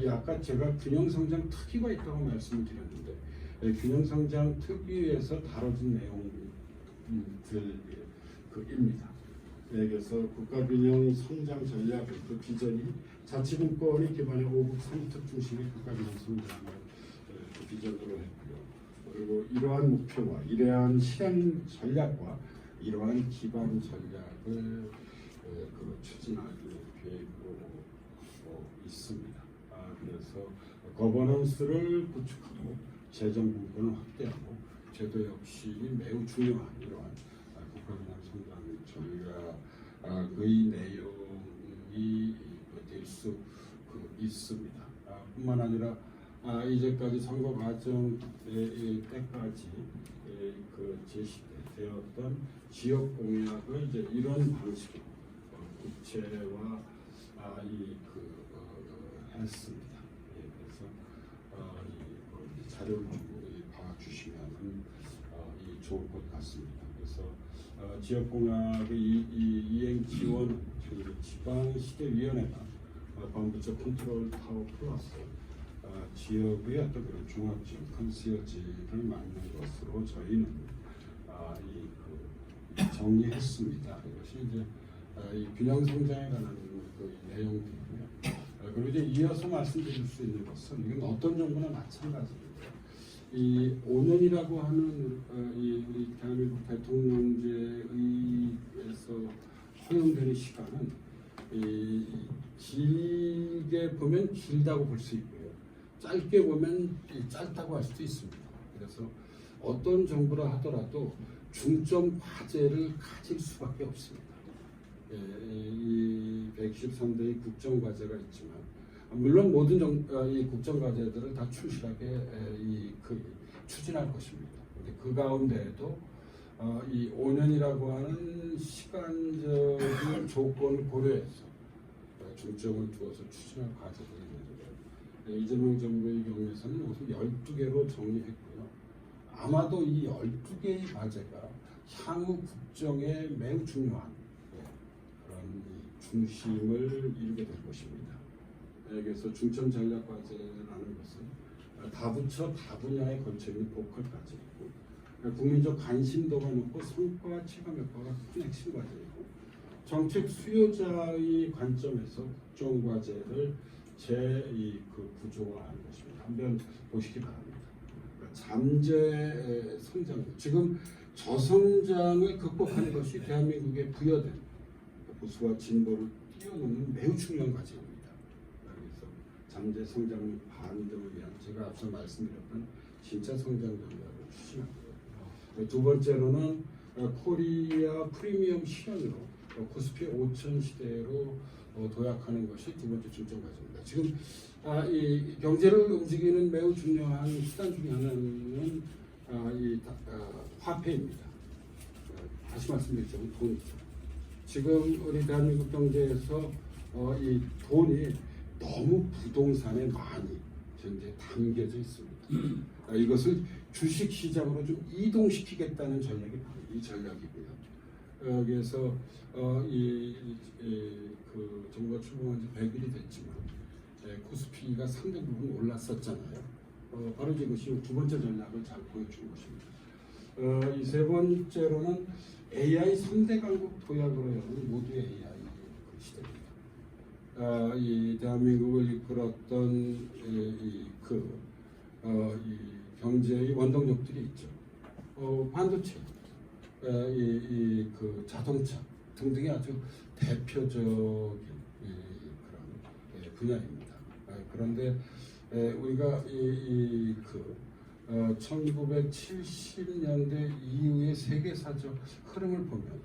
아까 제가 균형성장 특위가 있다고 말씀을 드렸는데, 균형성장 특위에서 다뤄진 내용들입니다. 그래서 국가균형 성장 전략 그 비전이 자치분권이 기반의 5국 3특 중심의 국가균형 성장을 그 비전으로 했고요. 그리고 이러한 목표와 이러한 실행 전략과 이러한 기반 전략을 추진하기 계획으로 있습니다. 그래서 거버넌스를 구축하고 재정 분권을 확대하고 제도 역시 매우 중요한 이러한 국가균형 성장 전략의 내용이 될 수 있습니다. 뿐만 아니라 이제까지 선거 과정 때까지 제시되었던 지역 공약을 이제 이런 방식으로 구체화 했습니다. 그래서 이 자료를 봐주시면 좋을 것 같습니다. 그래서 지역 공약의 이행 지원 지방시대위원회가 범부처 컨트롤 타워 플러스 지역의 어떤 그런 종합지역 컨시어지를 맡는 것으로 저희는 정리했습니다. 이것이 이제 이 균형 성장에 관한 그 내용들이고요. 그리고 이제 이어서 말씀드릴 수 있는 것은 이건 어떤 정부나 마찬가지입니다. 이 5년이라고 하는 우리 대한민국 대통령제에서 허용되는 시간은 길게 보면 길다고 볼 수 있고요. 짧게 보면 짧다고 할 수도 있습니다. 그래서 어떤 정부라 하더라도 중점 과제를 가질 수밖에 없습니다. 이 123대의 국정 과제가 있지만 물론 모든 이 국정 과제들을 다 충실하게 추진할 것입니다. 근데 그 가운데에도 이 5년이라고 하는 시간적인 조건을 고려해서 중점을 두어서 추진할 과제들이 있는데 이재명 정부의 경우에서는 우선 12개로 정리했고요. 아마도 이 12개의 과제가 향후 국정에 매우 중요한 그런 중심을 이루게 될 것입니다. 그래서 중점 전략 과제라는 것은 다부처 다분야에 걸쳐 있는 보컬 과제이고 국민적 관심도가 높고 성과 체감 효과가 큰 핵심 과제이고 정책 수요자의 관점에서 국정 과제를 구조화하는 것입니다. 한번 보시기 바랍니다. 잠재 성장, 지금 저성장을 극복하는 것이 대한민국에 부여된 보수와 진보를 뛰어넘는 매우 중요한 과제입니다. 그래서 잠재 성장 반등을 위한 제가 앞서 말씀드렸던 진짜 성장 전략을 추진하고요. 두 번째로는 코리아 프리미엄 실현으로 코스피 5천 시대로 도약하는 것이 두 번째 중점 과제입니다. 지금 이 경제를 움직이는 매우 중요한 수단 중에 하나는 화폐입니다. 다시 말씀드리자면 돈이죠. 지금 우리 대한민국 경제에서 이 돈이 너무 부동산에 많이 현재 담겨져 있습니다. 이것을 주식 시장으로 좀 이동시키겠다는 전략이 바로 이 전략이고요. 여기에서 정부가 출범한 지 100일이 됐지만 코스피가 상당 부분 올랐었잖아요. 바로 이것이 두 번째 전략을 잘 보여준 것입니다. 이 세 번째로는 AI 3대 강국 도약으로 여는 모두 AI 시대입니다. 이 대한민국을 이끌었던 이 경제의 원동력들이 있죠. 반도체, 자동차 등등이 아주 대표적인 그런 분야입니다. 그런데 우리가 1970년대 이후의 세계사적 흐름을 보면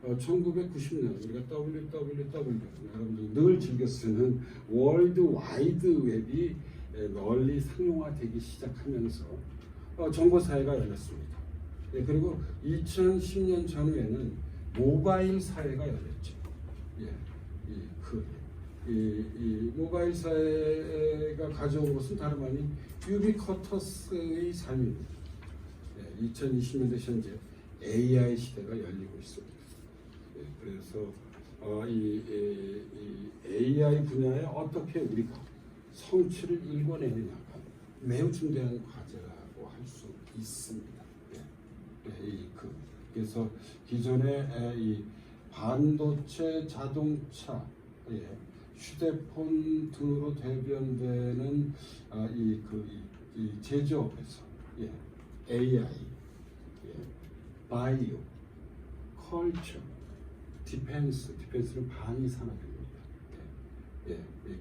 1990년 우리가 WWW 여러분들 늘 즐겨 쓰는 월드 와이드 웹이 널리 상용화되기 시작하면서 정보사회가 열렸습니다. 그리고 2010년 전후에는 모바일 사회가 열렸죠. 이 모바일 사회가 가져온 것은 다름 아닌 유비쿼터스의 삶입니다. 2020년대 현재 AI 시대가 열리고 있습니다. 그래서 이 AI 분야에 어떻게 우리가 성취를 일궈내느냐가 매우 중대한 과제라고 할 수 있습니다. 그래서 기존의 이 반도체, 자동차, 휴대폰 등으로 대변되는 이 제조업에서 AI, 바이오, 컬처, 디펜스는 반위 산업입니다.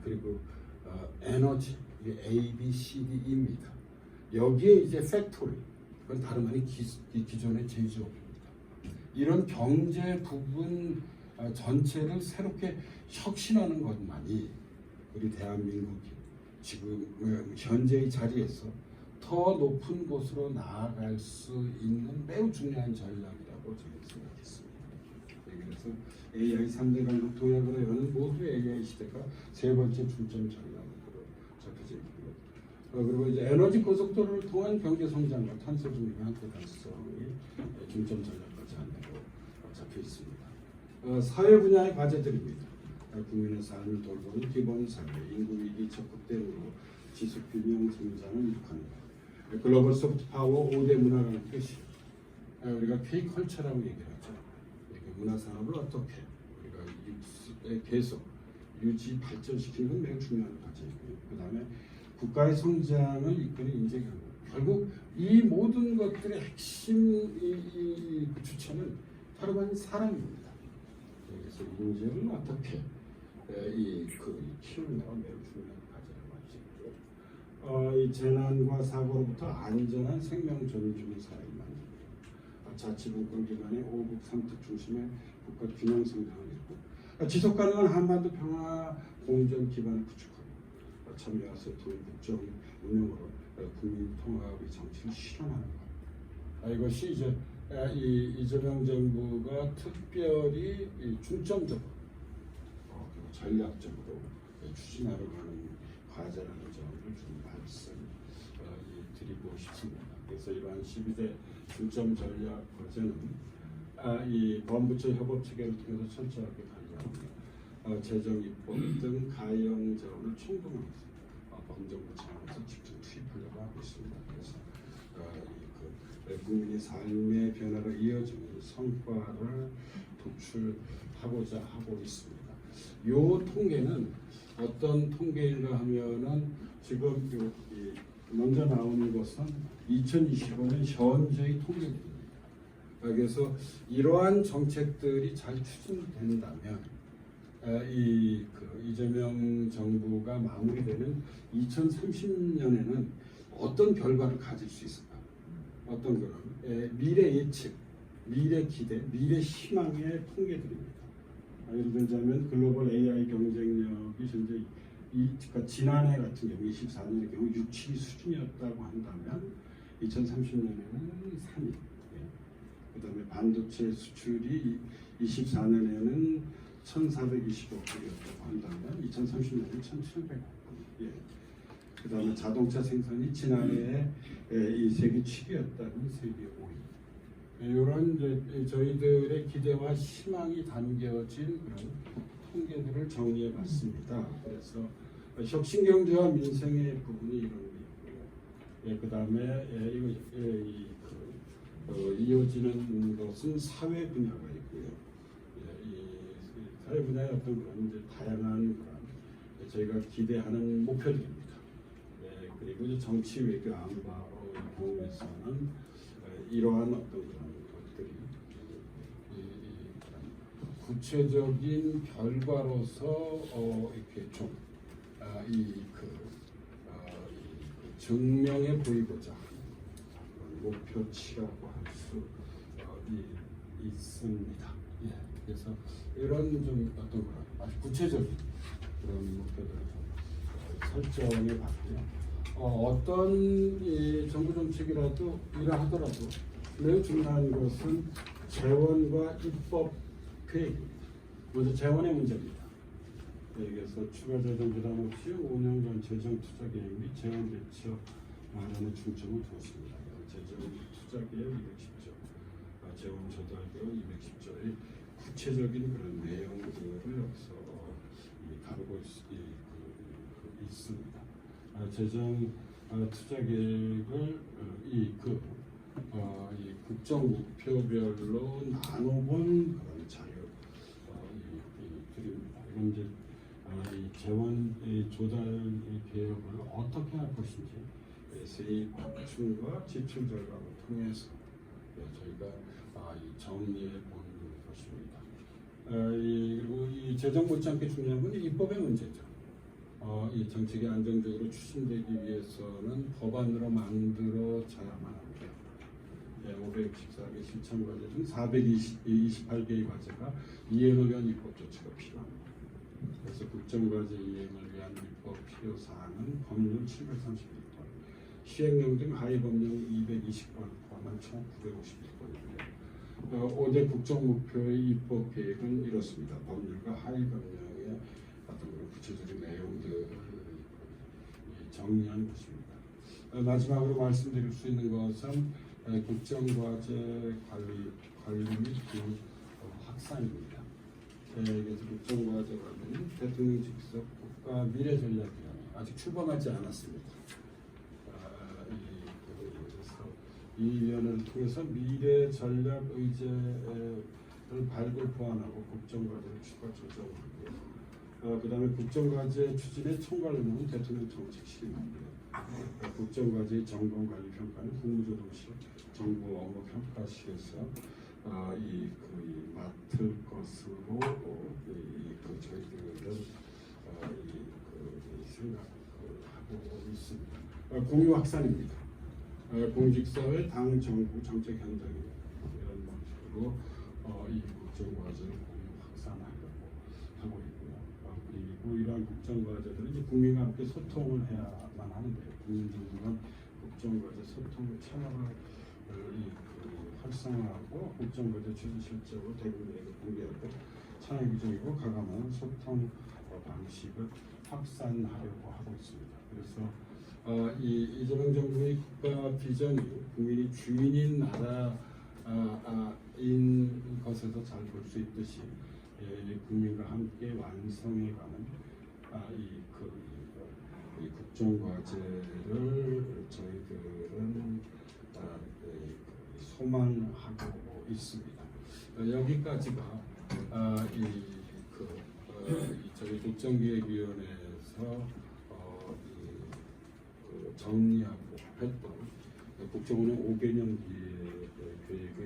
그리고 에너지, 이게 A, B, C, D입니다. 여기에 이제 팩토리, 그건 다름 아닌 기존의 제조업입니다. 이런 경제 부분 전체를 새롭게 혁신하는 것만이 우리 대한민국이 지금 현재의 자리에서 더 높은 곳으로 나아갈 수 있는 매우 중요한 전략이라고 저는 생각했습니다. 그래서 AI 3대 강국 도약으로 여는 모두 AI 시대가 세 번째 중점 전략으로 잡혀져 있고요. 그리고 이제 에너지 고속도로를 통한 경제 성장과 탄소 중립의 함께 달성이 중점 전략까지 안으로 잡혀 있습니다. 사회 분야의 과제들입니다. 국민의 삶을 돌보는 기본 사회, 인구 위기 적극 대응으로 지속 균형 성장을 이룩하는 것. 글로벌 소프트 파워 5대 문화라는 뜻이 우리가 K컬처라고 얘기를 하죠. 문화 산업을 어떻게 우리가 계속 유지 발전시키는 건 매우 중요한 과제이고요. 그 다음에 국가의 성장을 이끄는 인재 경영. 결국 이 모든 것들의 핵심 그 주체는 바로 사람입니다. 그래서 인재를 어떻게 키우느냐가 매우 중요한 과제라고 할 수 있고요. 이 재난과 사고로부터 안전한 생명 존중 사회를 만듭니다. 자치분권 기반의 5국 3특 중심의 국가 균형 성장을 이루고 지속 가능한 한반도 평화 공정 기반을 구축하고 참여와 소통, 국정 운영으로 국민 통합의 정치를 실현하는 것. 이것이 이제 이재명 정부가 특별히 중점적으로 그리고 전략적으로 추진하려고 하는 과제라는 점을 좀 말씀 드리고 싶습니다. 그래서 이러한 12대 중점 전략 과제는 이 범부처 협업 체계를 통해서 철저하게 관리하고 재정 입법 등 가용 자원을 총동원해서 범정부 차원에서 집중 투입하려고 하고 있습니다. 그래서 국민의 삶의 변화로 이어지는 성과를 도출하고자 하고 있습니다. 이 통계는 어떤 통계인가 하면은 지금 먼저 나오는 것은 2025년 현재의 통계입니다. 그래서 이러한 정책들이 잘 추진된다면 이재명 정부가 마무리되는 2030년에는 어떤 결과를 가질 수 있을까? 어떤 그런 미래 예측, 미래 기대, 미래 희망의 통계들입니다. 예를 들자면 글로벌 AI 경쟁력이 현재 그러니까 지난해 같은 경우 24년의 경우 6, 7위 수준이었다고 한다면 2030년에는 3위. 그다음에 반도체 수출이 24년에는 1,420억 불이었다고 한다면 2030년에는 1,700억 불. 그다음에 자동차 생산이 지난해에 이 세계 7위였다면 세계 5위. 이런 이제 저희들의 기대와 희망이 담겨진 그런 통계들을 정리해봤습니다. 그래서 혁신 경제와 민생의 부분이 이런 게 있고요. 그다음에 이어지는 것은 사회 분야가 있고요. 이 사회 분야의 어떤 그런 이제 다양한 그런 저희가 기대하는 목표들입니다. 그리고 이제 정치 외교 안보 경우에서는 이러한 어떤 그런 것들이 구체적인 결과로서 이렇게 좀 증명해 보이고자 하는 목표치라고 할 수 있습니다. 그래서 이런 좀 어떤 그런 아주 구체적인 그런 목표들을 좀 설정해 봤고요. 어떤 정부 정책이라도 하더라도 매우 중요한 것은 재원과 입법 계획입니다. 먼저 재원의 문제입니다. 그래서 추가 재정 부담 없이 5년간 재정 투자 계획 및 재원 대처 마련에 중점을 두었습니다. 재정 투자 계획 210조, 재원 조달 계획 210조의 구체적인 그런 내용들을 여기서 다루고 있습니다. 재정 투자 계획을 이 국정 목표별로 나눠본 그런 자료 드립니다. 이건 이제 이 재원 조달 계획을 어떻게 할 것인지 세입 확충과 지출 절감을 통해서 저희가 이 정리해 본 것입니다. 그리고 이 재정 못지않게 중요한 건 입법의 문제죠. 이 정책이 안정적으로 추진되기 위해서는 법안으로 만들어져야만 합니다. 564개 실천 과제 중 428개의 과제가 이행을 위한 입법 조치가 필요합니다. 그래서 국정과제 이행을 위한 입법 필요 사항은 법률 732건, 시행령 등 하위 법령 220건 포함한 총 951건이고요. 5대 국정 목표의 입법 계획은 이렇습니다. 법률과 하위 법령의 어떤 그런 구체적인 내용들을 정리한 것입니다. 마지막으로 말씀드릴 수 있는 것은 국정과제 관리 및 확산입니다. 그래서 국정과제 관리는 대통령 직속 국가 미래전략위원회 아직 출범하지 않았습니다. 그래서 이 위원회를 통해서 미래 전략 의제를 발굴 보완하고 국정과제를 추가 조정하고요. 그다음에 국정과제 추진의 총괄론은 대통령 정책실입니다. 국정과제 점검관리 평가는 국무조정실 정부 업무 평가실에서 맡을 것으로 저희들은 생각하고 있습니다. 공유 확산입니다. 공직사회, 당, 정부, 정책 현장 이런 방식으로 이 국정과제를 공유 확산하려고 하고 있고요. 그리고 이러한 국정과제들은 이제 국민과 함께 소통을 해야만 하는데요. 국민정부는 국정과제 소통 채널을 활성화하고 국정과제 추진 실적으로 대국민에게 공개하고 차원 규정이고 가감한 소통 방식을 확산하려고 하고 있습니다. 그래서 이재명 정부의 국가 비전이 국민이 주인인 나라인 것에서 잘 볼 수 있듯이 국민과 함께 완성해가는 이 국정과제를 저희들은 소망하고 있습니다. 여기까지가 저희 국정기획위원회에서 정리하고 했던 국정원의 5개년 계획의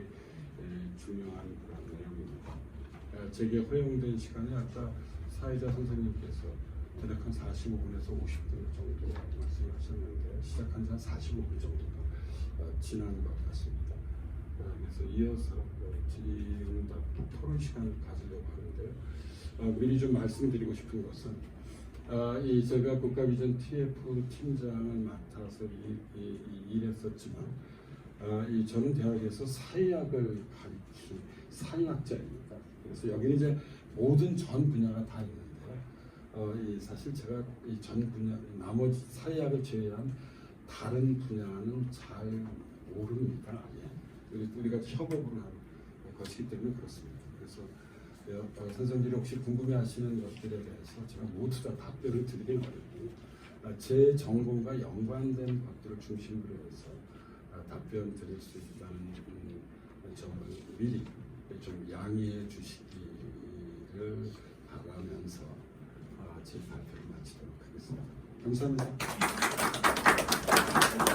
중요한 그런 내용입니다. 제게 허용된 시간이 아까 사회자 선생님께서 대략 한 45분에서 50분 정도 말씀하셨는데 시작한 지 한 45분 정도가 지난 것 같습니다. 그래서 이어서 질의응답 토론 시간을 가지려고 하는데요. 미리 좀 말씀드리고 싶은 것은 제가 국가비전 TF 팀장을 맡아서 일했었지만 저는 대학에서 사회학을 가르친 사회학자입니다. 그래서 여기는 이제 모든 전 분야가 다 있는데 사실 제가 이 전 분야 나머지 사회학을 제외한 다른 분야는 잘 모릅니다. 우리가 협업을 하는 것이기 때문에 그렇습니다. 그래서 선생님들이 혹시 궁금해하시는 것들에 대해서 제가 모두 다 답변을 드리긴 어렵고 제 전공과 연관된 것들을 중심으로 해서 답변 드릴 수 있다는 점을 미리 좀 양해해 주시기를 바라면서 제 발표를 마치도록 하겠습니다. 감사합니다.